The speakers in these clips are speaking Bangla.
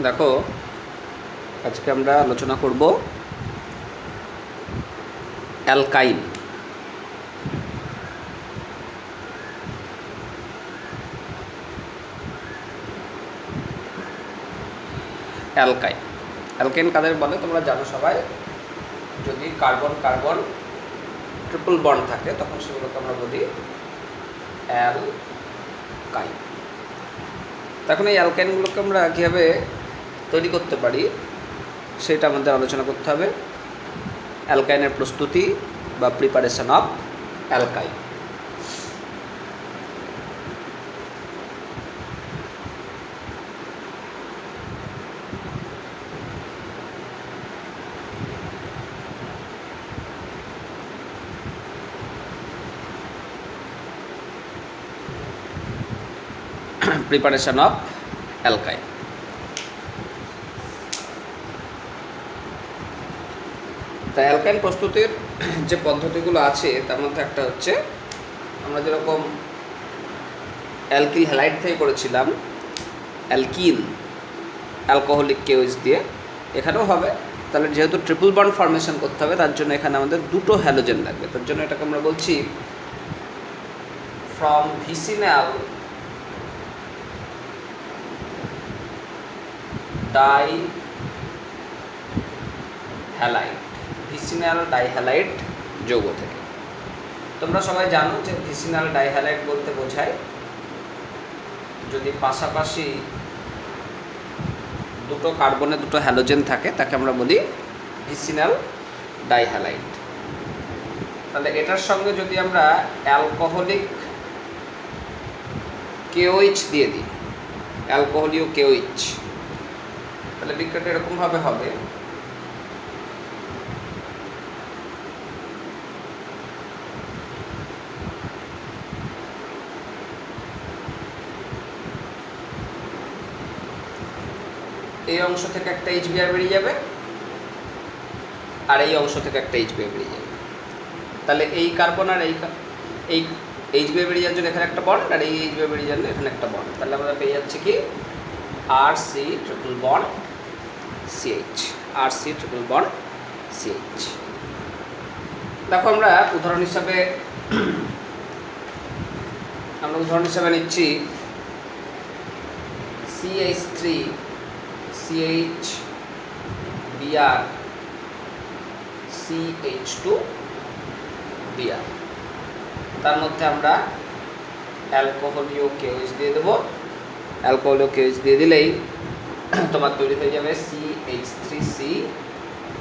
দেখো, আজকে আমরা আলোচনা করব অ্যালকাইন। অ্যালকাইন অ্যালকাইন কাদের বলে তোমরা জানো সবাই। যদি কার্বন কার্বন ট্রিপল বন্ড থাকে তখন সেগুলোকে আমরা বলি অ্যালকাইন। তখন এই অ্যালকাইনগুলোকে আমরা কীভাবে তৈরি করতে পারি সেটা আমাদের আলোচনা করতে হবে। অ্যালকাইনের প্রস্তুতি বা প্রিপারেশন অফ অ্যালকাইন। Preparation of অ্যালকাইন। তা অ্যালকাইন প্রস্তুতির যে পদ্ধতিগুলো আছে তার মধ্যে একটা হচ্ছে, আমরা যেরকম অ্যালকিল হ্যালাইড থেকে করেছিলাম অ্যালকিন অ্যালকোহলিক কেওএইচ দিয়ে, এখানেও হবে। তাহলে যেহেতু ট্রিপল বন্ড ফর্মেশন করতে হবে তার জন্য এখানে আমাদের দুটো হ্যালোজেন লাগবে। তার জন্য এটাকে আমরা বলছি from vicinal di halide, vicinal dihalide যৌগ থেকে। তোমরা সবাই জানো যে ভিসিনাল ডাইহ্যালাইড বলতে বোঝায় যদি পাশাপাশি দুটো কার্বনে দুটো হ্যালোজেন থাকে তাকে আমরা বলি ভিসিনাল ডাইহ্যালাইড। তাহলে এটার সঙ্গে যদি আমরা অ্যালকোহলিক কেওএইচ দিয়ে দিই, অ্যালকোহলীয় কেওএইচ, তাহলে বিক্রিয়াটা এরকমভাবে হবে। এই অংশ থেকে একটা এইচবিআর বেরিয়ে যাবে আর এই অংশ থেকে একটা এইচবিআর বেরিয়ে যাবে। তাহলে এই কার্বন আর এই এইচবিআর বেরিয়ে যাওয়ার জন্য এখানে একটা বন্ড, আর এই এইচবিআর বেরিয়ে যাওয়ার জন্য এখানে একটা বন্ড। তাহলে আমরা পেয়ে যাচ্ছি কি RC triple bond CH, RC triple bond CH। দেখো, আমরা উদাহরণ হিসাবে নিচ্ছি CH3 CH Br CH2 Br। তার মধ্যে আমরা অ্যালকোহলীয় কেওএইচ দিয়ে দেবো। অ্যালকোহলীয় কেওএইচ দিয়ে দিলেই তোমার তৈরি হয়ে যাবে CH3C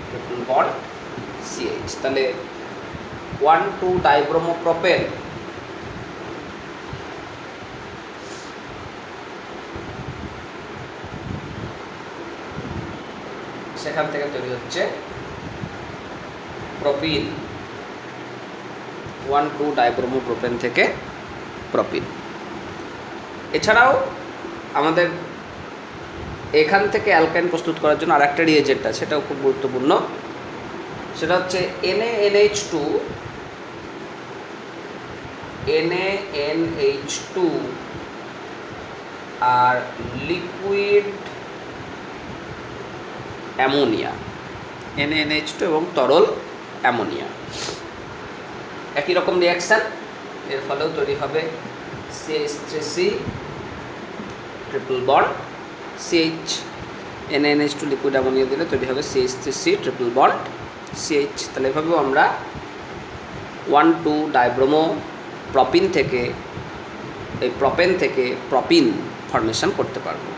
ট্রিপল বন্ড CH। তাহলে 1,2 ডাইব্রোমোপ্রোপেন সেখান থেকে তৈরি হচ্ছে প্রোপিন, 1,2 ডাইব্রোমোপ্রোপেন থেকে প্রোপিন। এছাড়াও আমাদের এখান থেকে অ্যালকাইন প্রস্তুত করার জন্য আরেকটা রিয়েজেন্ট আছে, সেটাও খুব গুরুত্বপূর্ণ। সেটা হচ্ছে NaNH2 আর লিকুইড অ্যামোনিয়া, NaNH2 এবং তরল অ্যামোনিয়া একই রকম রিয়াকশান। এর ফলেও তৈরি হবে CH3C triple bond CH। NaNH2 liquid ammonia দিলে তৈরি হবে CH3C ট্রিপল বন্ড CH। তাহলে এভাবেও আমরা 1,2 ডাইব্রোমো প্রপিন থেকে এই প্রপেন থেকে প্রপিন ফর্মেশন করতে পারবো।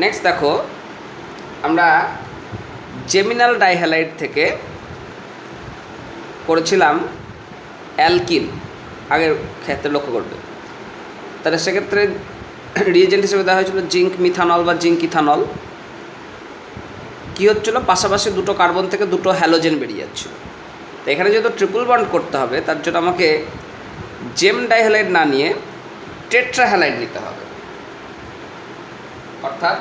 নেক্সট দেখো, আমরা জেমিনাল ডাইহ্যালাইড থেকে করেছিলাম অ্যালকিন, আগের ক্ষেত্রে লক্ষ্য করবে। তাহলে সেক্ষেত্রে রিয়েজেন্ট হিসেবে দেওয়া হয়েছিল জিঙ্ক মিথানল বা জিঙ্ক ইথানল। কী হচ্ছিলো, পাশাপাশি দুটো কার্বন থেকে দুটো হ্যালোজেন বেরিয়ে যাচ্ছিলো। তো এখানে যেহেতু ট্রিপল বন্ড করতে হবে তার জন্য আমাকে জেম ডাইহ্যালাইড না নিয়ে টেট্রা হ্যালাইড নিতে হবে। অর্থাৎ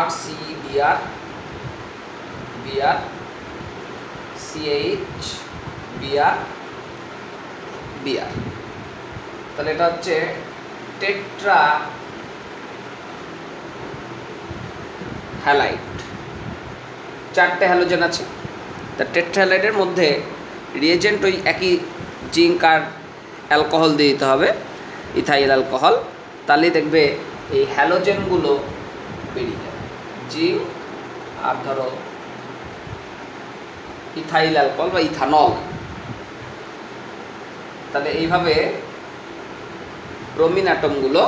RCBr সিএইচ বিআর বিআর। তাহলে এটা হচ্ছে টেট্রা হ্যালাইড, 4টে হ্যালোজেন আছে। তা টেট্রা হ্যালাইডের মধ্যে রিয়েজেন্ট ওই একই জিঙ্ক আর অ্যালকোহল দিয়ে দিতে হবে, ইথাইল অ্যালকোহল। তাহলেই দেখবে এই হ্যালোজেনগুলো বেরিয়ে যাবে, জিঙ্ক আর ধরো ইথাইল অ্যালকোহল বা ইথানল। তাহলে এইভাবে ব্রোমিন অ্যাটমগুলো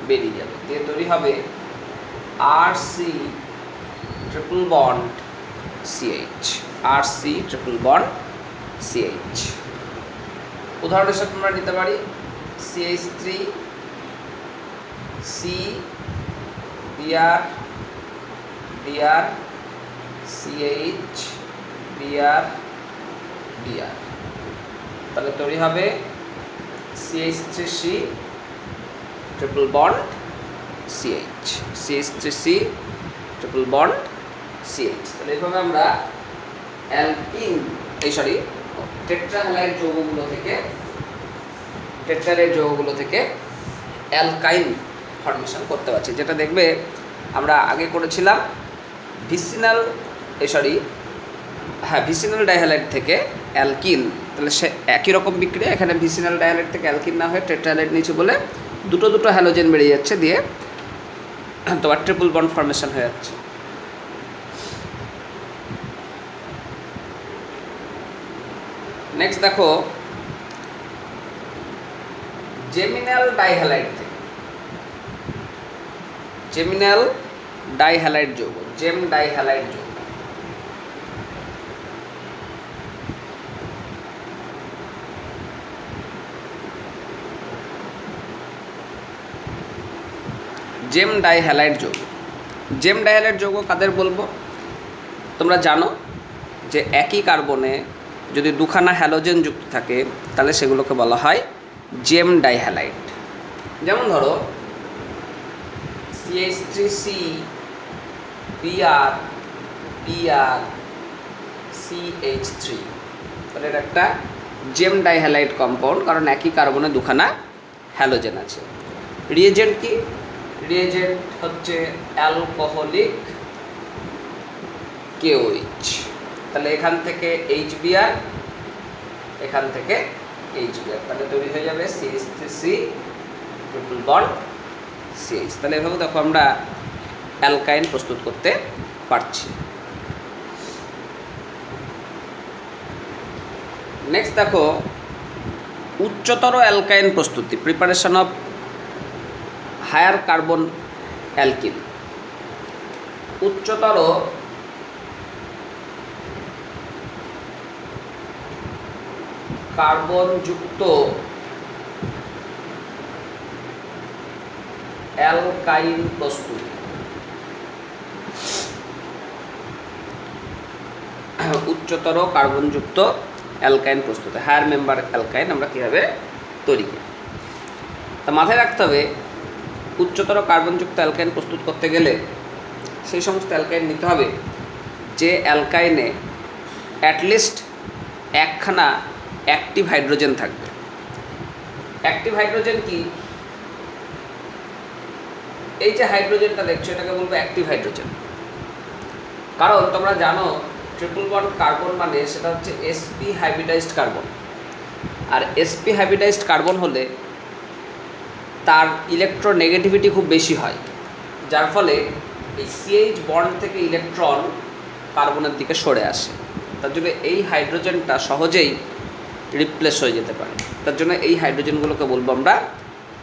বেরিয়ে যাবে, দিয়ে তৈরি হবে RC triple bond CH, RC triple bond CH। উদাহরণ হিসেবে আমরা নিতে পারি CH3 C Br Br CH Br Br। তাহলে তৈরি হবে CH3C triple bond CH, CH3C triple bond CH। তাহলে এইভাবে আমরা অ্যালকিন টেট্রাহ্যালাইড যৌগগুলো থেকে অ্যালকাইন ফর্মেশন করতে পারছি, যেটা দেখবে আমরা আগে করেছিলাম ভিসিনাল ডাইহ্যালাইড থেকে অ্যালকিন। তাহলে সে একই রকম বিক্রিয়া, এখানে ভিসিনাল ডাইহ্যালাইড থেকে অ্যালকিন না হয়ে টেট্রাহ্যালাইড নিচে বলে দুটো হ্যালোজেন বেরিয়ে যাচ্ছে, দিয়ে তোমার ট্রিপল বন্ড ফর্মেশন হয়ে যাচ্ছে। নেক্সট দেখো জেমিনাল ডাইহ্যালাইড যৌগ, জেম ডাইহ্যালাইড যৌগ। জেম ডাইহ্যালাইড যৌগ কাদের বলবো? তোমরা জানো যে একই কার্বনে যদি দুখানা হ্যালোজেন যুক্ত থাকে তাহলে সেগুলোকে বলা হয় জেম ডাইহ্যালাইড। যেমন ধরো CH3C Br Br CH3, তাহলে এটা একটা জেম ডাইহ্যালাইড কম্পাউন্ড, কারণ একই কার্বনে দুখানা হ্যালোজেন আছে। রিয়েজেন্ট কি? রিয়েজেন্ট হচ্ছে অ্যালকোহলিক KOH। তাহলে এখান থেকে HBr, এখান থেকে HBr, তাহলে তৈরি হয়ে যাবে CH3C ট্রিপল বন্ড CH। তাহলে এভাবে দেখো আমরা অ্যালকাইন প্রস্তুত করতে পারছি। নেক্সট দেখো উচ্চতর অ্যালকাইন প্রস্তুতি, preparation of higher carbon alkene. উচ্চতর কার্বনযুক্ত অ্যালকাইন প্রস্তুতি। উচ্চতর কার্বনযুক্ত অ্যালকাইন প্রস্তুতি, হায়ার মেম্বার অ্যালকাইন আমরা কীভাবে তৈরি করি। তা মাথায় রাখতে হবে উচ্চতর কার্বনযুক্ত অ্যালকাইন প্রস্তুত করতে গেলে সেই সমস্ত অ্যালকাইন নিতে হবে যে অ্যালকাইনে অ্যাটলিস্ট একখানা অ্যাক্টিভ হাইড্রোজেন থাকবে। অ্যাক্টিভ হাইড্রোজেন কি? এই যে হাইড্রোজেনটা দেখছো এটাকে বলবো অ্যাক্টিভ হাইড্রোজেন। কারণ তোমরা জানো ট্রিপল বন্ড কার্বন মানে সেটা হচ্ছে sp হাইব্রিডাইজড কার্বন, আর sp হাইব্রিডাইজড কার্বন হলে তার ইলেকট্রোনেগেটিভিটি খুব বেশি হয়, যার ফলে এই CH বন্ড থেকে ইলেকট্রন কার্বনের দিকে সরে আসে। তার জন্য এই হাইড্রোজেনটা সহজেই রিপ্লেস হয়ে যেতে পারে। তার জন্য এই হাইড্রোজেনগুলোকে বলবো আমরা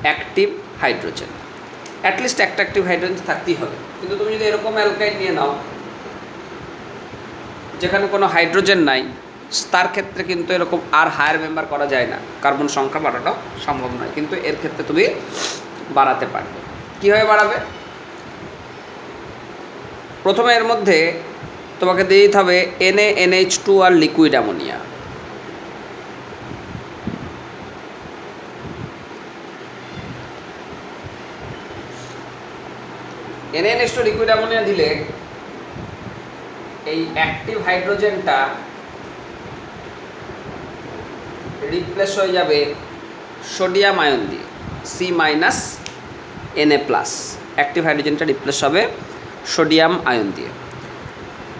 অ্যাক্টিভ হাইড্রোজেন। অ্যাটলিস্ট একটা অ্যাক্টিভ হাইড্রোজেন থাকতেই হবে। কিন্তু তুমি যদি এরকম অ্যালকাইন নিয়ে নাও যেখানে কোনো হাইড্রোজেন নাই, তার ক্ষেত্রে কিন্তু এরকম আর হায়ার মেম্বার করা যায় না, কার্বন সংখ্যা বাড়ানো সম্ভব নয়। কিন্তু এর ক্ষেত্রে তুমি বাড়াতে পারবে। কীভাবে বাড়াবে? প্রথমে এর মধ্যে তোমাকে দিয়ে দিতে হবে NaNH2 আর liquid ammonia. NaNH2 liquid ammonia দিলে এই অ্যাক্টিভ হাইড্রোজেনটা রিপ্লেস হয়ে যাবে সোডিয়াম আয়ন দিয়ে, C minus NA plus. Active হাইড্রোজেনটা রিপ্লেস হবে সোডিয়াম আয়ন দিয়ে।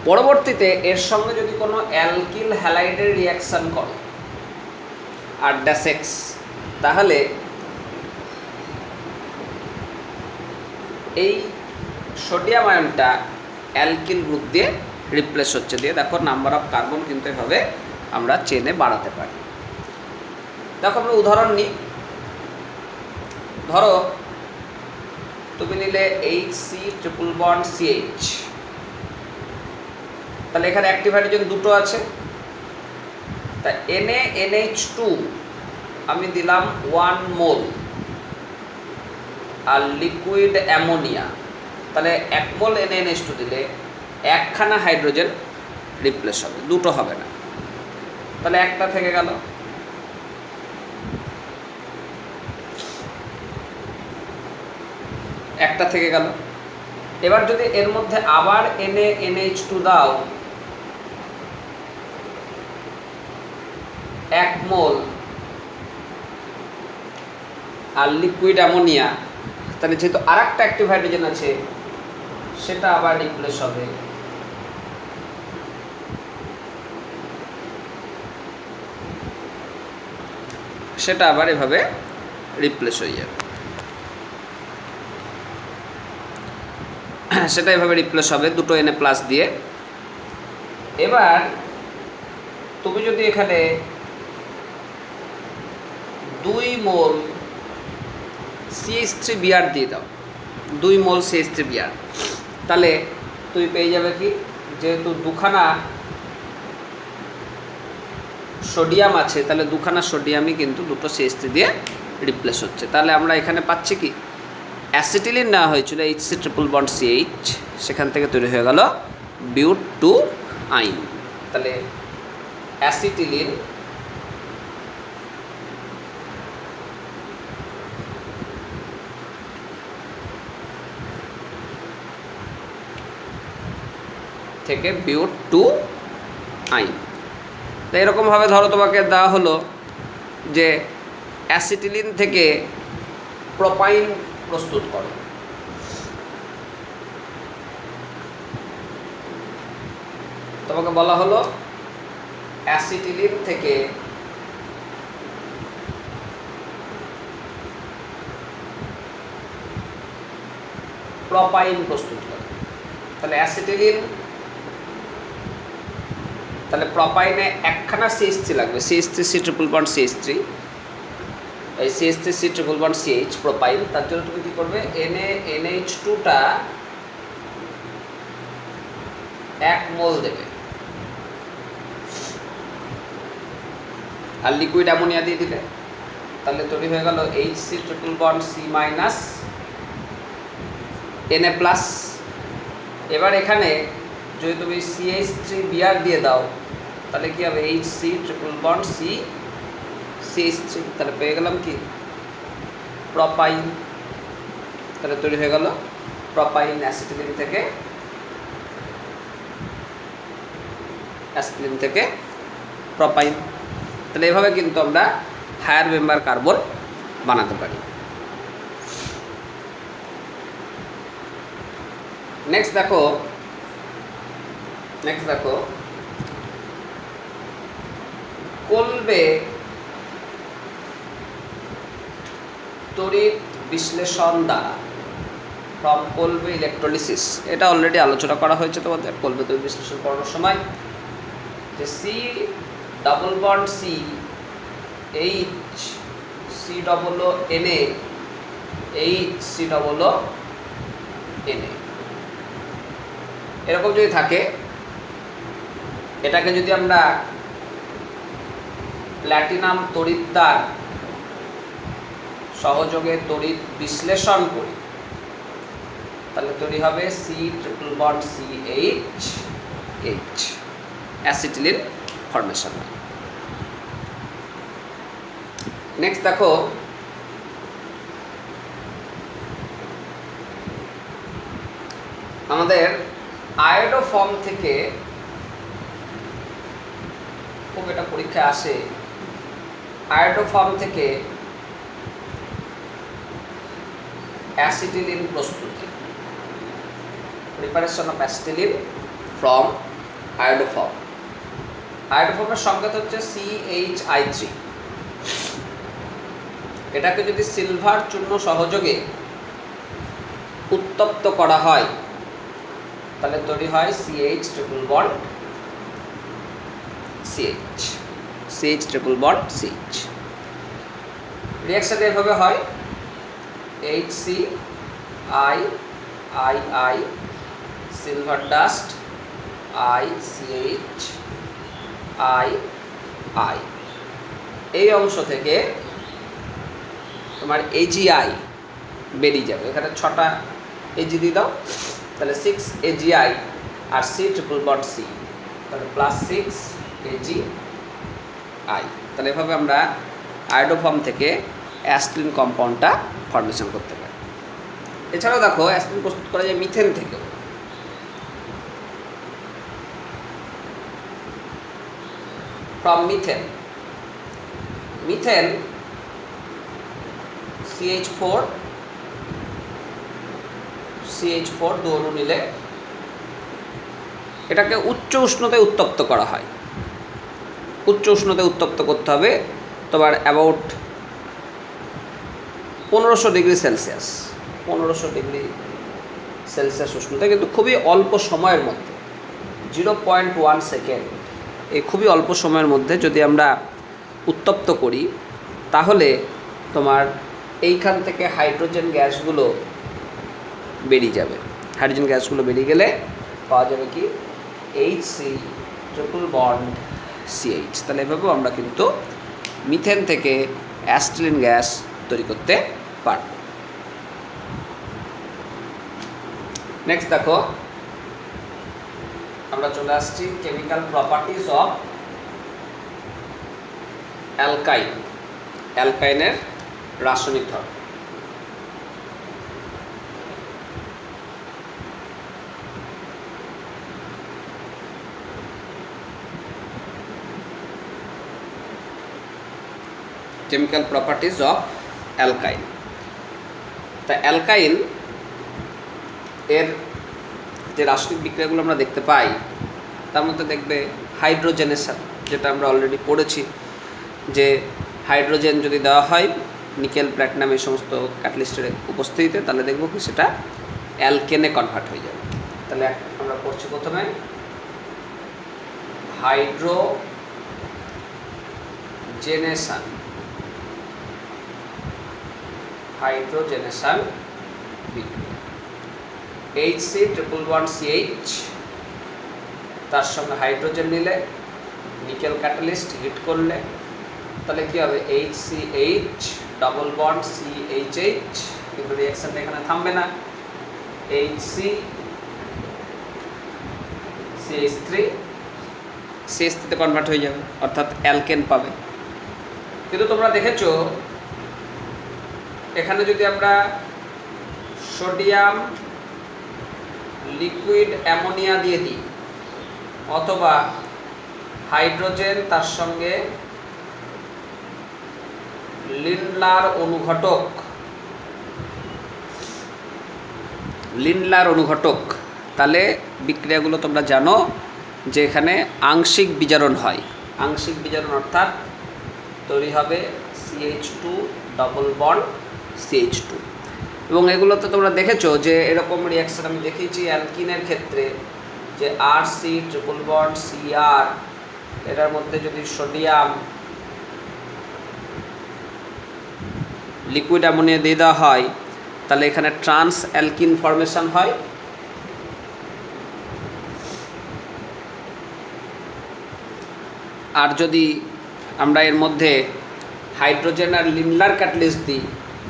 পরবর্তীতে এর সঙ্গে যদি কোনো অ্যালকিল হ্যালাইডের রিয়াকশান করে আর ড্যাসেক্স, তাহলে এই সোডিয়াম আয়নটা অ্যালকিল গ্রুপ দিয়ে রিপ্লেস হচ্ছে, দিয়ে দেখো নাম্বার অফ কার্বন কিন্তু এভাবে আমরা চেনে বাড়াতে পারি। দেখো আমরা উদাহরণ নিই। ধরো তুমি নিলে HC�BC, তাহলে এখানে অ্যাক্টিভ হাইড্রোজেন দুটো আছে, তা NaNH2 আমি দিলাম 1 মোল, আর লিকুইড অ্যামোনিয়া, তাহলে 1 মোল NaNH2 দিলে একখানা হাইড্রোজেন রিপ্লেস হবে, দুটো হবে না, তাহলে একটা থেকে গেল। একটা থেকে গেল। এবার যদি এর মধ্যে আবার NaNH2 দাও 1 মোল, আর লিকুইড অ্যামোনিয়া, তাহলে যেহেতু আর একটা অ্যাক্টিভ হাইড্রোজেন আছে সেটা আবার রিপ্লেস হবে। সেটা আবার এভাবে রিপ্লেস হয়ে যাবে, সেটা এভাবে রিপ্লেস হবে দুটো Na প্লাস দিয়ে। এবার তুমি যদি এখানে 2 মোল CH3Br দিয়ে দাও, 2 মোল CH3Br, তাহলে তুই পেয়ে যাবে কি, যেহেতু দুখানা সোডিয়াম আছে, তাহলে দুখানা সোডিয়ামই কিন্তু দুটো CH3 দিয়ে রিপ্লেস হচ্ছে। তাহলে আমরা এখানে পাচ্ছি কি, অ্যাসিটিলিন নেওয়া হয়েছিল HC�BC, সেখান থেকে তৈরি হয়ে গেল বিউট-2 আইন। তাহলে অ্যাসিটিলিন থেকে বিউট-2 আইন। তো এরকমভাবে ধরো তোমাকে দেওয়া হলো যে অ্যাসিটিলিন থেকে প্রোপাইন প্রস্তুত করো, তোমাকে বলা হলো অ্যাসিটিলিন থেকে প্রোপাইন প্রস্তুত করো। তাহলে অ্যাসিটিলিন, তাহলে প্রোপাইনে একখানা CH3 লাগবে, CH3C�BC, এই CH3C�BC প্রোপাইন। তার জন্য তুমি কী করবে, NaNH2টা 1 মোল দেবে, আর লিকুইড অ্যামোনিয়া দিয়ে দিলে, তাহলে তৈরি হয়ে গেল HC�BC Na প্লাস। এবার এখানে যদি তুমি CH3Br দিয়ে দাও, তাহলে কি হবে, HC�BC, তাহলে পেয়ে গেলাম কি, প্রোপাইন। তাহলে তৈরি হয়ে গেল প্রোপাইন অ্যাসিটিলিন থেকে প্রোপাইন। তাহলে এভাবে কিন্তু আমরা হায়ার মেম্বার কার্বন বানাতে পারি। নেক্সট দেখো কলবে তড়িৎ বিশ্লেষণ দ্বারা, ফ্রম কলবে ইলেকট্রোলিসিস, এটা অলরেডি আলোচনা করা হয়েছে তোমাদের কলবে তড়িৎ বিশ্লেষণ করানোর সময়, যে COOH, CONA, এরকম যদি থাকে, এটাকে যদি আমরা প্ল্যাটিনাম তড়িৎদ্বার সহযোগে তড়িৎ বিশ্লেষণ করি, তাহলে তৈরি হবে C�BC, অ্যাসিটিলিন ফর্মেশন। নেক্সট দেখো আমাদের আয়োডো ফর্ম থেকে খুব এটা পরীক্ষায় আসে, আয়োডোফর্ম থেকে অ্যাসিটিলিন প্রস্তুতি, preparation of acetylene from iodoform. আয়োডোফর্মের সংকেত হচ্ছে CH3। এটাকে যদি সিলভার চূর্ণ সহযোগে উত্তপ্ত করা হয় তাহলে তৈরি হয় CH triple bond CH, CH triple bond CH। Reaction এভাবে হয় HCI silver dust ICH I। এই অংশ থেকে তোমার AgI বেরিয়ে যাবে। এখানে 6টা Ag দিয়ে দাও, তাহলে 6 AgI আর C ট্রিপল বন্ড C, তাহলে +6 AgI। তাহলে এভাবে আমরা আয়োডোফর্ম থেকে অ্যাসিটিলিন কম্পাউন্ডটা ফর্মেশন করতে পারি। এছাড়াও দেখো অ্যাসিটিলিন প্রস্তুত করা যায় মিথেন থেকেও। ফ্রম মিথেন, মিথেন CH4 দু অণু নিলে এটাকে উচ্চ উষ্ণতায় উত্তপ্ত করা হয়। উচ্চ উষ্ণতায় উত্তপ্ত করতে হবে তোমার about 1500 degree celsius, 1500 degree celsius উষ্ণতায়, কিন্তু খুবই অল্প সময়ের মধ্যে, 0.1 সেকেন্ড। এই খুবই অল্প সময়ের মধ্যে যদি আমরা উত্তপ্ত করি তাহলে তোমার এইখান থেকে হাইড্রোজেন গ্যাসগুলো বেরিয়ে যাবে। হাইড্রোজেন গ্যাসগুলো বেরিয়ে গেলে পাওয়া যাবে কি HC ট্রিপল বন্ড CH। তাহলে এভাবেও আমরা কিন্তু মিথেন থেকে অ্যাসিটিলিন গ্যাস তৈরি করতে পারব। নেক্সট দেখো আমরা চলে আসছি কেমিক্যাল প্রপার্টিজ অফ অ্যালকাইন। অ্যালকাইনের রাসায়নিক ধর্ম। Chemical properties of অ্যালকাইন। তা অ্যালকাইন এর যে রাসায়নিক বিক্রিয়াগুলো আমরা দেখতে পাই তার মধ্যে দেখবে হাইড্রোজেনেশন, যেটা আমরা অলরেডি পড়েছি, যে হাইড্রোজেন যদি দেওয়া হয় নিকেল, প্ল্যাটিনাম এই সমস্ত ক্যাটালিস্টের উপস্থিতিতে, তাহলে দেখব কি সেটা অ্যালকেনে কনভার্ট হয়ে যাবে। তাহলে আমরা পড়ছি প্রথমে হাইড্রোজেনেশন বিক্রিয়া। HC ট্রিপল বন্ড CH, তার সঙ্গে হাইড্রোজেন নিলে নিকেল ক্যাটালিস্ট হিট করলে তাহলে কী হবে HCH ডবল বন্ড CHH, কিন্তু রিঅ্যাকশনটা এখানে থামবে না, CH3 কনভার্ট হয়ে যাবে, অর্থাৎ অ্যালকেন পাবে। কিন্তু তোমরা দেখেছো এখানে যদি আমরা সোডিয়াম লিকুইড অ্যামোনিয়া দিয়ে দিই অথবা হাইড্রোজেন তার সঙ্গে লিন্ডলার অনুঘটক, তাহলে বিক্রিয়াগুলো তোমরা জানো যে এখানে আংশিক বিজারণ হয়। আংশিক বিজারণ অর্থাৎ তৈরি হবে CH2 ডবল বন্ড CH2। এবং এগুলোতে তোমরা দেখেছো যে এরকম রিঅ্যাকশন আমি দেখিয়েছি অ্যালকিনের ক্ষেত্রে, যে RC ট্রিপল বন্ড CR, এটার মধ্যে যদি সোডিয়াম লিকুইড অ্যামোনিয়া দিয়ে দেওয়া হয় তাহলে এখানে ট্রান্স অ্যালকিন ফর্মেশন হয়। আর যদি আমরা এর মধ্যে হাইড্রোজেন আর লিন্ডলার ক্যাটালিস্ট দিই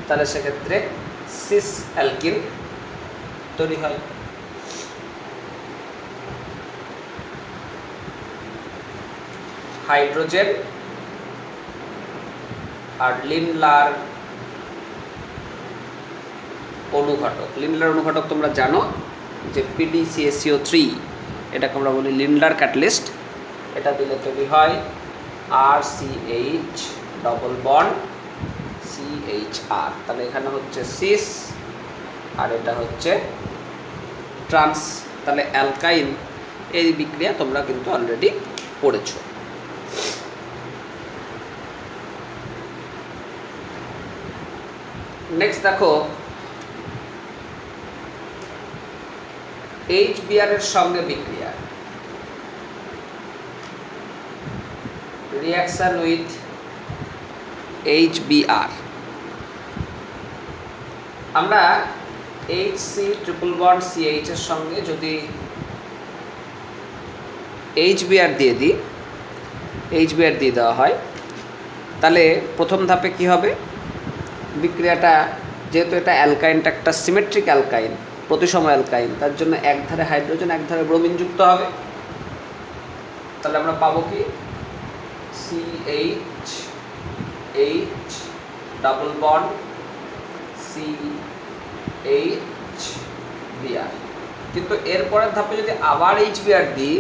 তাহলে সেক্ষেত্রে সিস অ্যালকিন তৈরি হয়। হাইড্রোজেন আর লিন্ডলার অনুঘটক তোমরা জানো যে PDCSO3, এটাকে আমরা বলি লিন্ডলার ক্যাটালিস্ট। এটা দিলে তৈরি হয় RCH ডবল বন্ড CHR। তাহলে এখানে হচ্ছে সিস আর এটা হচ্ছে ট্রান্স। তাহলে অ্যালকাইন এই বিক্রিয়া তোমরা কিন্তু অলরেডি পড়েছো। নেক্সট দেখো HBr এর সঙ্গে বিক্রিয়া, রিঅ্যাকশন উইথ HBr। আমরা HC ট্রিপল বন্ড CH এর সঙ্গে যদি HBr দিয়ে দিই, HBr দিয়ে দেওয়া হয়, তাহলে প্রথম ধাপে কি হবে, বিক্রিয়াটা যেহেতু এটা অ্যালকাইনটা একটা সিমেট্রিক অ্যালকাইন, প্রতিসম অ্যালকাইন, তার জন্য এক ধারে হাইড্রোজেন এক ধারে ব্রোমিন যুক্ত হবে। তাহলে আমরা পাবো কি CH ডাবল বন্ড CHBr। কিন্তু এরপরের ধাপে যদি আবার HBr দিই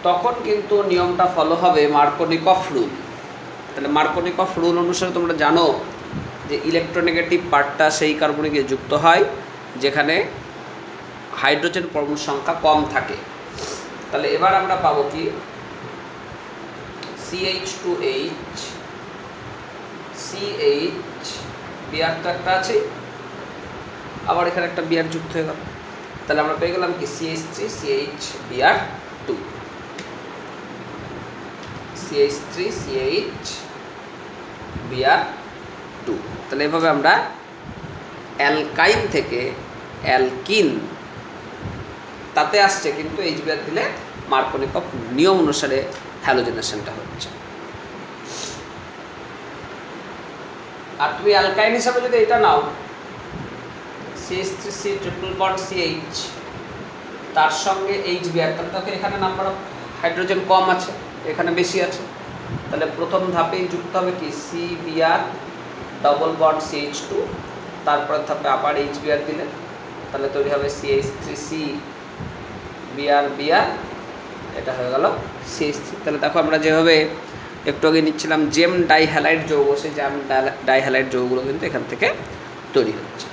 তখন কিন্তু নিয়মটা ফলো হবে মার্কোনিকফ রুল। তাহলে মার্কোনিকফ রুল অনুসারে তোমরা জানো যে ইলেকট্রোনেগেটিভ পার্টটা সেই কার্বনে যুক্ত হয় যেখানে হাইড্রোজেন পরমাণুর সংখ্যা কম থাকে। তাহলে এবার আমরা পাবো কি CH2H CH বিআর তো একটা আছে, আবার এখানে একটা বিআর যুক্ত হয়ে গেল। তাহলে আমরা পেয়ে গেলাম কি CH3 CHBr2 CH3 CHBr2। তাহলে এভাবে আমরা অ্যালকাইন থেকে অ্যালকিন তাতে আসছে, কিন্তু HBr দিলে মার্কোনিকফ নিয়ম অনুসারে হ্যালোজেনেশনটা হচ্ছে। আর তুমি অ্যালকাইন হিসাবে যদি এটা নাও CH3C ট্রিপল বন্ড CH তার সঙ্গে HBr, তাহলে তো এখানে নাম্বার অফ হাইড্রোজেন কম আছে, এখানে বেশি আছে। তাহলে প্রথম ধাপেই যুক্ত হবে কি CBr ডবল বন্ড CH2, তারপর ধাপে আবার HBr দিলে তাহলে তৈরি হবে CH3C Br, এটা হয়ে গেল CH3। তাহলে দেখো আমরা যেভাবে একটু আগে নিচ্ছিলাম জেম ডাইহ্যালাইড যৌগ, সেই জেম ডাইহ্যালাইড যৌগগুলো কিন্তু এখান থেকে তৈরি হচ্ছে।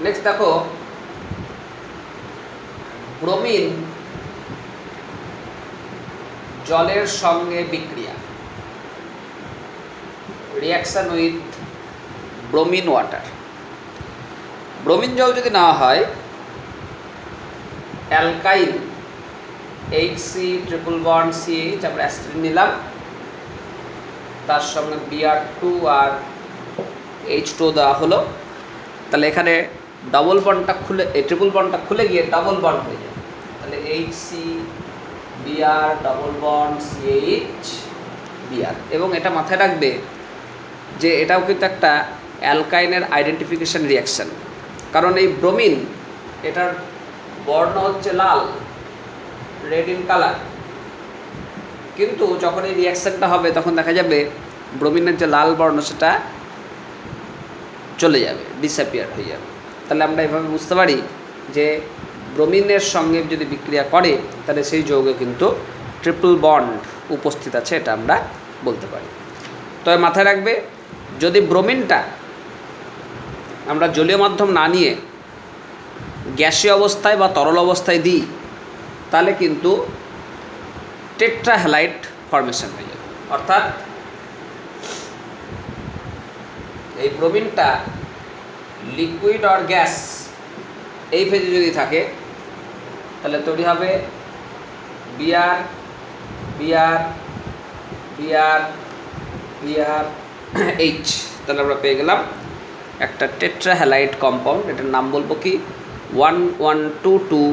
নেক্সট দেখো ব্রোমিন জলের সঙ্গে বিক্রিয়া, reaction with bromine water. Bromine জল যদি নেওয়া হয় অ্যালকাইন HC ট্রিপল বন্ড CH, আমরা অ্যাসিড নিলাম, তার সঙ্গে Br2 আর H2 দেওয়া হলো। তাহলে এখানে ডবল বন্ডটা খুলে, ট্রিপল বন্ডটা খুলে গিয়ে ডবল বন্ড হয়ে যায়। তাহলে HCBr ডবল বন্ড CHBr। এবং এটা মাথায় রাখবে যে এটাও কিন্তু একটা অ্যালকাইনের আইডেন্টিফিকেশন রিঅ্যাকশন, কারণ এই ব্রোমিন এটার বর্ণ হচ্ছে লাল, রেড ইন কালার, কিন্তু যখন এই রিঅ্যাকশনটা হবে তখন দেখা যাবে ব্রোমিনের যে লাল বর্ণ সেটা চলে যাবে, ডিসঅ্যাপিয়ার হয়ে যাবে। তাহলে আমরা এভাবে বুঝতে পারি যে ব্রোমিনের সঙ্গে যদি বিক্রিয়া করে তাহলে সেই যৌগে কিন্তু ট্রিপল বন্ড উপস্থিত আছে, এটা আমরা বলতে পারি। তবে মাথায় রাখবে যদি ব্রোমিনটা আমরা জলীয় মাধ্যম না নিয়ে গ্যাসীয় অবস্থায় বা তরল অবস্থায় দিই তাহলে কিন্তু টেট্রাহ্যালাইড ফর্মেশন হয়ে যাবে। অর্থাৎ এই ব্রোমিনটা লিকুইড আর গ্যাস এই ফেজে যদি থাকে তাহলে তৈরি হবে Br Br Br Br H। তাহলে আমরা পেয়ে গেলাম একটা টেট্রাহ্যালাইড কম্পাউন্ড, এটার নাম বলবো কি 1122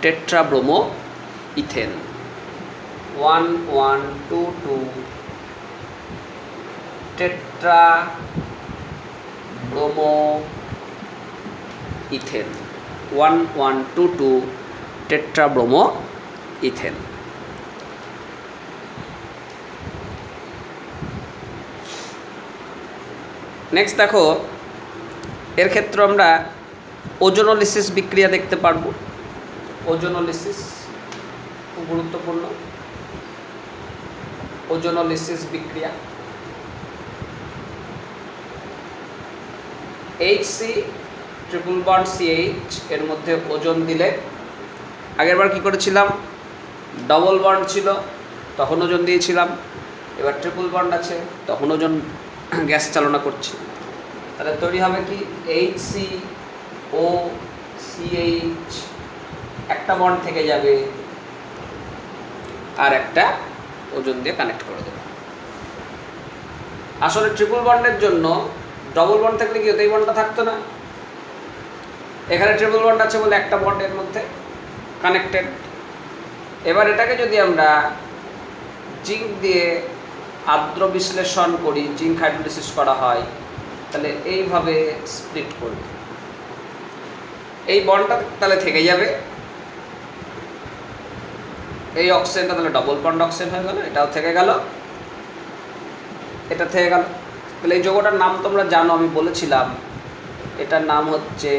tetrabromo ethane. 1122 tetrabromo ethane, 1122 tetrabromo ethane. Next দেখো এর ক্ষেত্রে আমরা ওজোনোলিসিস বিক্রিয়া দেখতে পারবো। ওজোনোলিসিস খুব গুরুত্বপূর্ণ। ওজোনোলিসিস বিক্রিয়া। HC ট্রিপল বন্ড CH এর মধ্যে ওজন দিলে, আগেরবার কি করেছিলাম, ডবল বন্ড ছিল তখন ওজন দিয়েছিলাম, এবার ট্রিপল বন্ড আছে তখন ওজন গ্যাস চালনা করছি। তাহলে তৈরি হবে কি HCOCH, একটা বন্ড থেকে যাবে আর একটা ওজন দিয়ে কানেক্ট করে দেবে। আসলে ট্রিপল বন্ডের জন্য ডবল বন্ড থাকলে কি হতো, এই বন্ডটা থাকতো না, এখানে ট্রিপল বন্ড আছে বলে একটা বন্ডের মধ্যে কানেক্টেড। এবার এটাকে যদি আমরা জিঙ্ক দিয়ে আর্দ্র বিশ্লেষণ করি, জিঙ্ক হাইড্রোলিসিস করা হয়, তাহলে এইভাবে স্প্লিট করবে, এই বন্ডটা তাহলে থেকে যাবে, এই অক্সিজেনটা তাহলে ডবল বন্ড অক্সিজেন হয়ে গেল, এটাও থেকে গেল, এটা থেকে গেল। তাহলে এই যৌগটার নাম তোমরা জানো, আমি বলেছিলাম এটার নাম হচ্ছে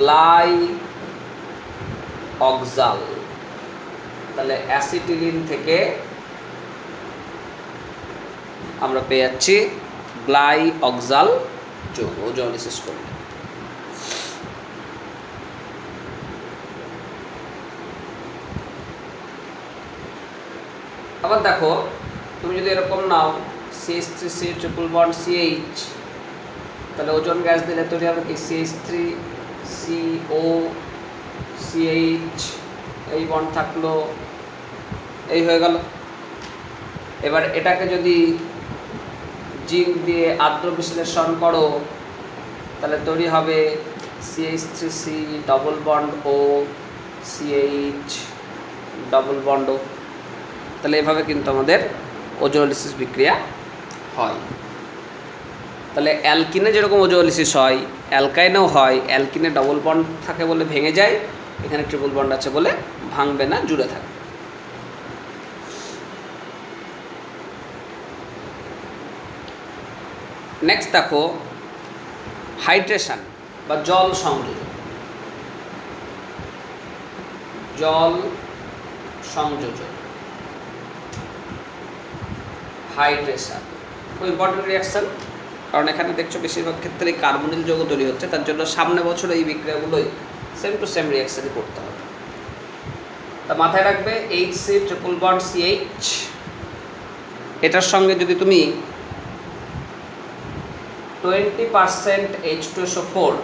গ্লাই অক্সাল। তাহলে অ্যাসিটিলিন থেকে আমরা পেয়ে যাচ্ছি গ্লাই অক্সাল যৌগ ওজোনোলিসিস করলে। আবার দেখো, তুমি যদি এরকম নাও CH3C ট্রিপল বন্ড CH, তাহলে ওজন গ্যাস দিলে তৈরি হবে কি CH3COCH, এই বন্ড থাকলো, এই হয়ে গেল। এবার এটাকে যদি জিঙ্ক দিয়ে আর্দ্র বিশ্লেষণ করো, তাহলে তৈরি হবে CH3C double bond O CH double bond O। তাহলে এভাবে কিন্তু আমাদের ওজোনোলিসিস বিক্রিয়া হয়। তাহলে অ্যালকিনে যেরকম ওজোনোলিসিস হয় অ্যালকাইনেও হয়, অ্যালকিনে ডবল বন্ড থাকে বলে ভেঙে যায়, এখানে ট্রিপল বন্ড আছে বলে ভাঙবে না, জুড়ে থাকে। নেক্সট দেখো হাইড্রেশন বা জল সংযোজন। জল সংযোজন, হাইড্রেশন খুব ইম্পর্টেন্ট রিয়াকশান, কারণ এখানে দেখছো বেশিরভাগ ক্ষেত্রে কার্বনিল যৌগ তৈরি হচ্ছে, তার জন্য সামনে বছর এই বিক্রিয়াগুলোই সেম টু সেম রিয়াকশানই করতে হবে। তা মাথায় রাখবে HC ট্রিপল বন্ড CH, এটার সঙ্গে যদি তুমি 20% H2SO4,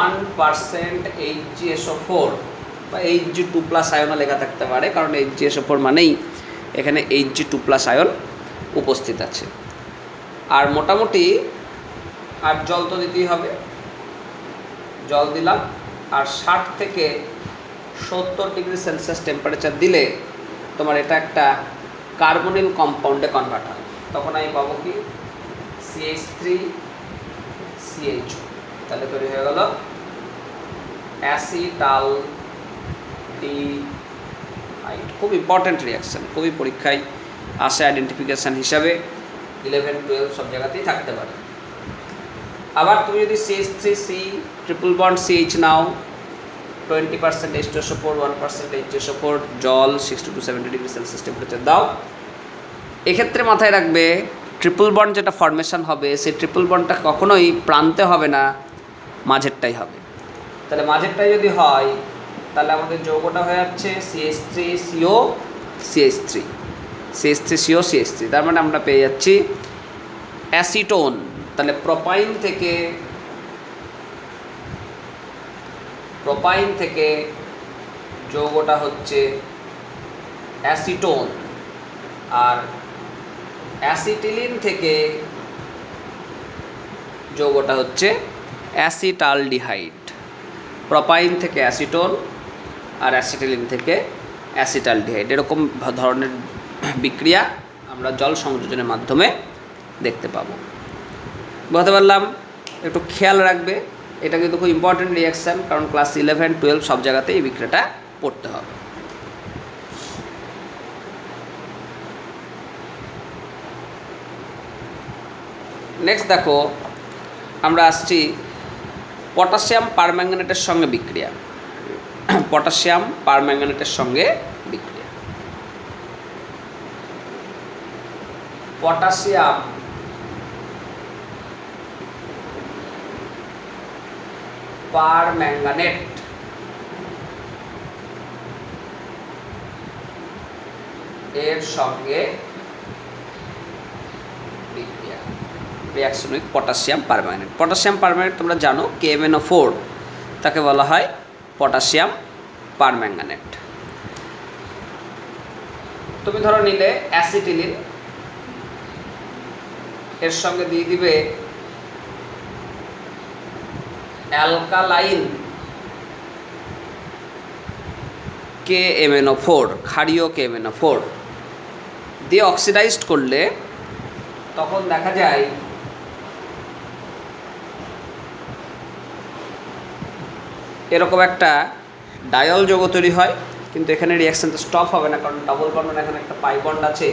1% HgSO4 বা Hg2+ আয়নও লেখা থাকতে পারে, কারণ HgSO4 মানেই এখানে Hg2+ আয়ন উপস্থিত আছে। আর মোটামুটি আর জল তো দিতেই হবে, জল দিলাম, আর 60 থেকে 70 ডিগ্রি সেলসিয়াস টেম্পারেচার দিলে তোমার এটা একটা কার্বনিল কম্পাউন্ডে কনভার্ট হয়। তখন আমি পাবো কি CH3CHO, তাহলে তৈরি হয়ে গেল অ্যাসিটাল ডিহাইড। খুব ইম্পর্ট্যান্ট রিয়াকশান, খুবই পরীক্ষায় আসে আইডেন্টিফিকেশান হিসাবে, 11-12 সব জায়গাতেই থাকতে পারে। আবার তুমি যদি CH3C ট্রিপল বন্ড CH নাও, 20% H2SO4, 1% HgSO4, জল 60 to 70 ডিগ্রি সেলসিয়াস টেম্পারেচার দাও, এক্ষেত্রে মাথায় রাখবে ট্রিপল বন্ড যেটা ফর্মেশন হবে সেই ট্রিপল বন্ডটা কখনোই প্রান্তে হবে না, মাঝেরটাই হবে। তাহলে মাঝেরটাই যদি হয় তাহলে আমাদের যৌগটা হয়ে যাচ্ছে CH3CO CH3, তার মানে আমরা পেয়ে যাচ্ছি অ্যাসিটোন। তাহলে প্রোপাইন থেকে যৌগটা হচ্ছে অ্যাসিটোন, আর অ্যাসিটিলিন থেকে যৌগটা হচ্ছে অ্যাসিটালডিহাইড। প্রোপাইন থেকে অ্যাসিটোন আর অ্যাসিটিলিন থেকে অ্যাসিটালডিহাইড, এরকম ধরনের বিক্রিয়া আমরা জল সংযোজনের মাধ্যমে দেখতে পাবো। বলতে পারলাম, একটু খেয়াল রাখবে, এটা কিন্তু খুব ইম্পর্টেন্ট রিয়াকশান, কারণ ক্লাস 11-12 সব জায়গাতে এই বিক্রিয়াটা পড়তে হবে। নেক্সট দেখো, আমরা আসছি পটাশিয়াম পারম্যাঙ্গানেটের সঙ্গে বিক্রিয়া। পটাশিয়াম পারম্যাঙ্গানেটের সঙ্গে বিক্রিয়া পটাশিয়াম পারম্যাঙ্গানেট এর সঙ্গে বিক্রিয়া, reaction with potassium permanganate. Potassium permanganate তোমরা জানো KMnO4, তাকে বলা হয় পটাশিয়াম পারম্যাঙ্গানেট। তুমি ধরো নিলে অ্যাসিটিলিন, এর সঙ্গে দিয়ে দিবে অ্যালকালাইন KMnO4, ক্ষারীয় KMnO4 দিয়ে অক্সিডাইজড করলে তখন দেখা যায় এরকম একটা ডায়ল যৌগ তৈরি হয়। কিন্তু এখানে রিয়াকশনটা স্টপ হবে না, কারণ ডাবল বন্ড, এখানে একটা পাই বন্ড আছে,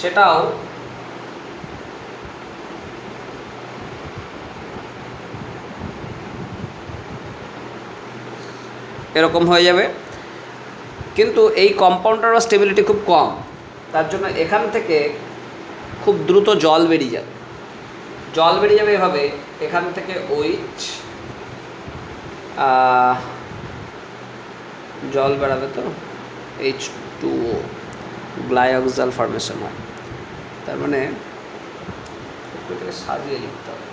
সেটাও এরকম হয়ে যাবে। কিন্তু এই কম্পাউন্ডটারও স্টেবিলিটি খুব কম, তার জন্য এখান থেকে খুব দ্রুত জল বেরিয়ে যাবে। জল বেরিয়ে যাবে এভাবে, এখান থেকে OH জল বেড়াবে, তো H2O গ্লাইঅক্সাল ফর্মেশন হয়। তার মানে একটু সাজিয়ে লিখতে হবে,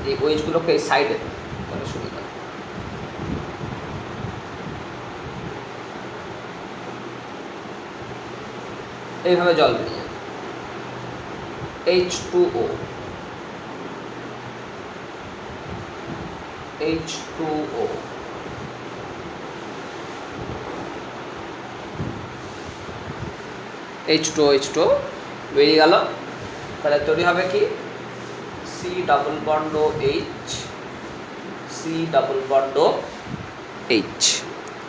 এই OH-গুলোকে এই সাইডে, তাহলে সুবিধা। এইভাবে জল বেরিয়ে যাবে, H2O H2O H2O বেরিয়ে গেল। তাহলে তৈরি হবে কি C double bond H, C double bond H,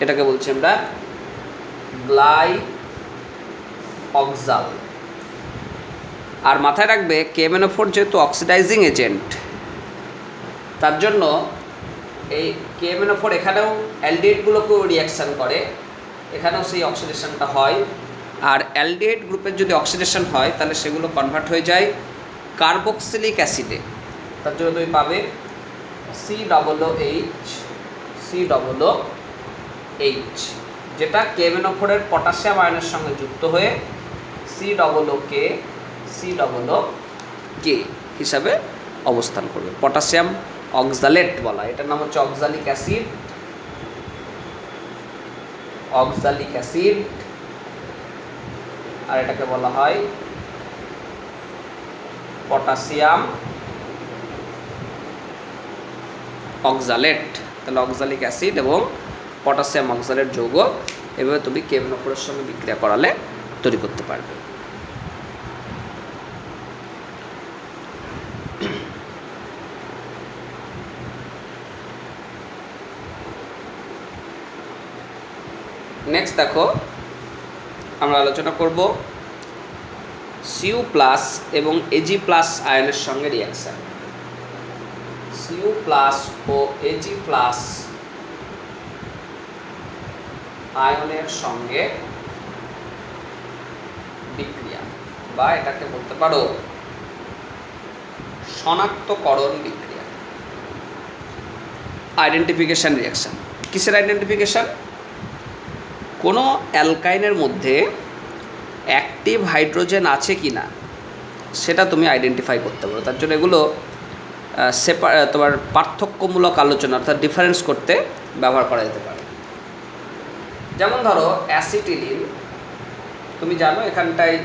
এটাকে বলছি আমরা গ্লাইঅক্সাল। আর মাথায় রাখবে KMnO4 যেহেতু অক্সিডাইজিং এজেন্ট, তার জন্য এই KMnO4 এখানেও অ্যালডিহাইডগুলোকেও রিয়াকশান করে, এখানেও সেই অক্সিডেশনটা হয়। আর অ্যালডিহাইড গ্রুপের যদি অক্সিডেশন হয় তাহলে সেগুলো কনভার্ট হয়ে যায় কার্বক্সিলিক অ্যাসিডে। তার জন্য তুমি পাবে COOH, যেটা KMnO4 এর পটাশিয়াম আয়নের সঙ্গে যুক্ত হয়ে COOK হিসাবে অবস্থান করবে। পটাশিয়াম অক্সালেট বলা, এটার নাম হচ্ছে অক্সালিক অ্যাসিড, আর এটাকে বলা হয় পটাশিয়াম অক্সালেট। তাহলে অক্সালিক অ্যাসিড এবং পটাশিয়াম অক্সালেট যৌগ এভাবে তুমি KMnO4 এর সঙ্গে বিক্রিয়া করালে তৈরি করতে পারবে। নেক্সট দেখো, আমরা আলোচনা করব Cu+ এবং Ag+ আয়নের সঙ্গে রিয়াকশান। Cu+ ও Ag+ আয়নের সঙ্গে বিক্রিয়া, বা এটাকে বলতে পারো শনাক্তকরণ বিক্রিয়া, আইডেন্টিফিকেশন রিয়াকশান। কিসের আইডেন্টিফিকেশন? কোনো অ্যালকাইনের মধ্যে অ্যাক্টিভ হাইড্রোজেন আছে কি না সেটা তুমি আইডেন্টিফাই করতে পারো। তার জন্য এগুলো তোমার পার্থক্যমূলক আলোচনা, অর্থাৎ ডিফারেন্স করতে ব্যবহার করা যেতে পারে। যেমন ধরো অ্যাসিটিলিন, তুমি জানো এখানটায়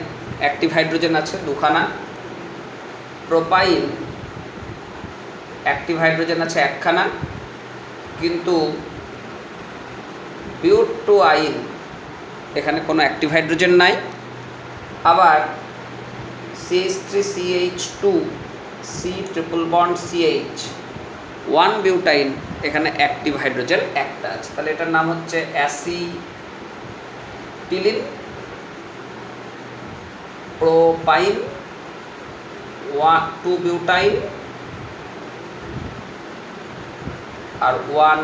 অ্যাক্টিভ হাইড্রোজেন আছে দুখানা। প্রোপাইন অ্যাক্টিভ হাইড্রোজেন আছে একখানা, কিন্তু বিউটোয়াইন এখানে কোনো অ্যাক্টিভ হাইড্রোজেন নাই। আবার CH3CH2 C triple bond CH 1 butyne, এখানে অ্যাক্টিভ হাইড্রোজেন একটা আছে। তাহলে এটার নাম হচ্ছে অ্যাসিটিলিন। প্রোপাইন 2 বিউটাইন আর 1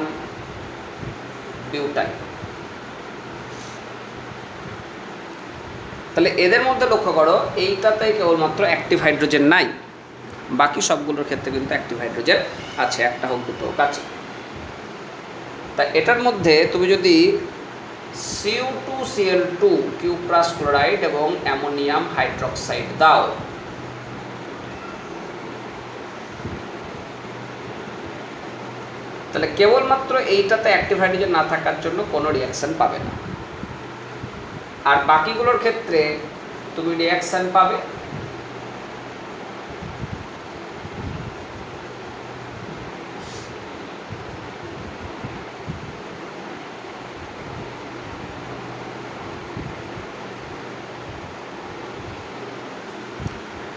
বিউটাইন। তাহলে এদের মধ্যে লক্ষ্য করো এইটাতে কেবলমাত্র অ্যাক্টিভ হাইড্রোজেন নাই, বাকি সবগুলোর ক্ষেত্রে কিন্তু অ্যাক্টিভ হাইড্রোজেন আছে, একটা হোক দুটো হোক আছে। তা এটার মধ্যে তুমি যদি Cu2Cl2 কিউপ্রাস ক্লোরাইড এবং অ্যামোনিয়াম হাইড্রোক্সাইড দাও, তাহলে কেবলমাত্র এইটাতে অ্যাক্টিভ হাইড্রোজেন না থাকার জন্য কোনো রিয়াকশান পাবে না, আর বাকিগুলোর ক্ষেত্রে তুমি রিয়াকশান পাবে।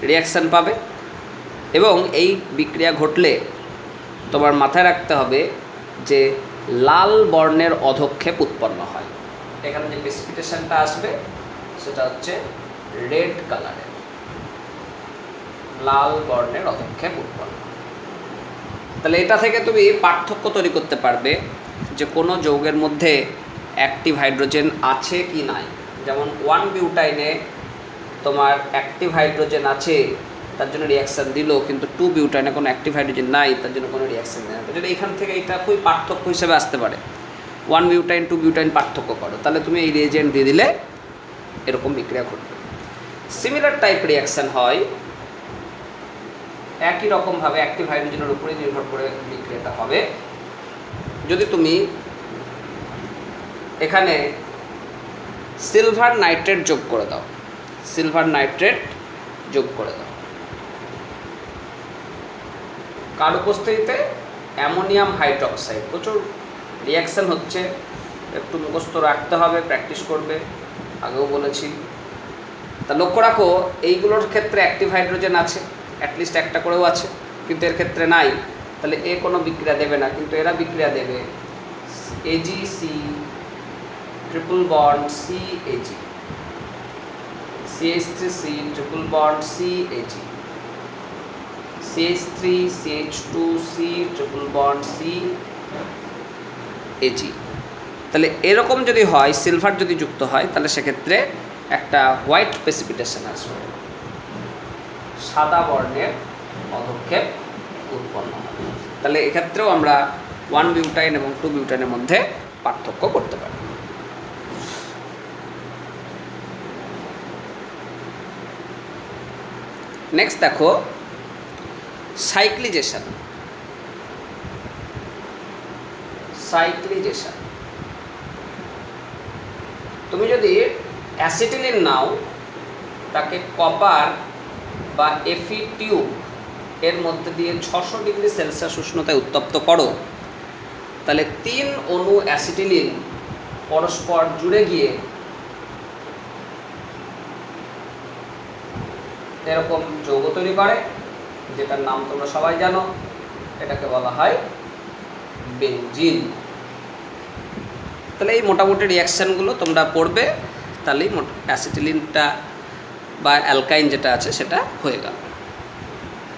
রিয়াকশান পাবে এবং এই বিক্রিয়া ঘটলে তোমার মাথায় রাখতে হবে যে লাল বর্ণের অধক্ষেপ উৎপন্ন হয়। এখানে যে প্রেসিপিটেশনটা আসবে সেটা হচ্ছে রেড কালারের, লাল বর্ণের অধক্ষেপ উৎপন্ন। তাহলে এটা থেকে তুমি পার্থক্য তৈরি করতে পারবে যে কোনো যৌগের মধ্যে অ্যাক্টিভ হাইড্রোজেন আছে কি নাই। যেমন 1 বিউটাইনে তোমার অ্যাক্টিভ হাইড্রোজেন আছে, তার জন্য রিয়াকশান দিল, কিন্তু 2 বিউটাইনে কোনো অ্যাক্টিভ হাইড্রোজেন নাই, তার জন্য কোনো রিয়াকশান দেয় না। তাহলে এখান থেকে এটা খুবই পার্থক্য হিসেবে আসতে পারে। 1 বিউটাইন 2 বিউটাইন পার্থক্য করো, তাহলে তুমি এই রিয়েজেন্ট দিয়ে দিলে এরকম বিক্রিয়া ঘটবে। সিমিলার টাইপ রিয়াকশান হয় একই রকমভাবে অ্যাক্টিভ হাইড্রোজেনের উপরে নির্ভর করে বিক্রিয়াটা হবে। যদি তুমি এখানে সিলভার নাইট্রেট যোগ করে দাও, সিলভার নাইট্রেট যোগ করে দাও, কার উপস্থিতিতে অ্যামোনিয়াম হাইড্রোক্সাইড, প্রচুর রিয়াকশান হচ্ছে, একটু মুখস্থ রাখতে হবে, প্র্যাকটিস করবে, আগেও বলেছি। তা লক্ষ্য রাখো এইগুলোর ক্ষেত্রে অ্যাক্টিভ হাইড্রোজেন আছে, অ্যাটলিস্ট একটা করেও আছে, কিন্তু এর ক্ষেত্রে নাই, তাহলে এ কোনো বিক্রিয়া দেবে না, কিন্তু এরা বিক্রিয়া দেবে AgC triple bond CAg, CH3C triple bond CAg, CH3 CH2C triple bond CAg। তাহলে এরকম যদি হয়, সিলভার যদি যুক্ত হয়, তাহলে সেক্ষেত্রে একটা হোয়াইট প্রেসিপিটেশন আসবে, সাদা বর্ণের অধক্ষেপ উৎপন্ন হবে। তাহলে এক্ষেত্রেও আমরা 1 বিউটাইন এবং 2 বিউটাইনের মধ্যে পার্থক্য করতে পারি। নেক্সট দেখো সাইক্লিজেশন। সাইক্লিজেশন, তুমি যদি অ্যাসিটিলিন নাও, তাকে কপার বা এফি টিউব এর মধ্যে দিয়ে 600 ডিগ্রি সেলসিয়াস উষ্ণতায় উত্তপ্ত করো, তাহলে 3 অণু অ্যাসিটিলিন পরস্পর জুড়ে গিয়ে এরকম যৌগ তৈরি করে, যেটার নাম তোমরা সবাই জানো, এটাকে বলা হয় বেনজিন। তাহলে এই মোটামুটি রিয়াকশানগুলো তোমরা পড়বে, তাহলেই অ্যাসিটিলিনটা বা অ্যালকাইন যেটা আছে সেটা হয়ে গেল।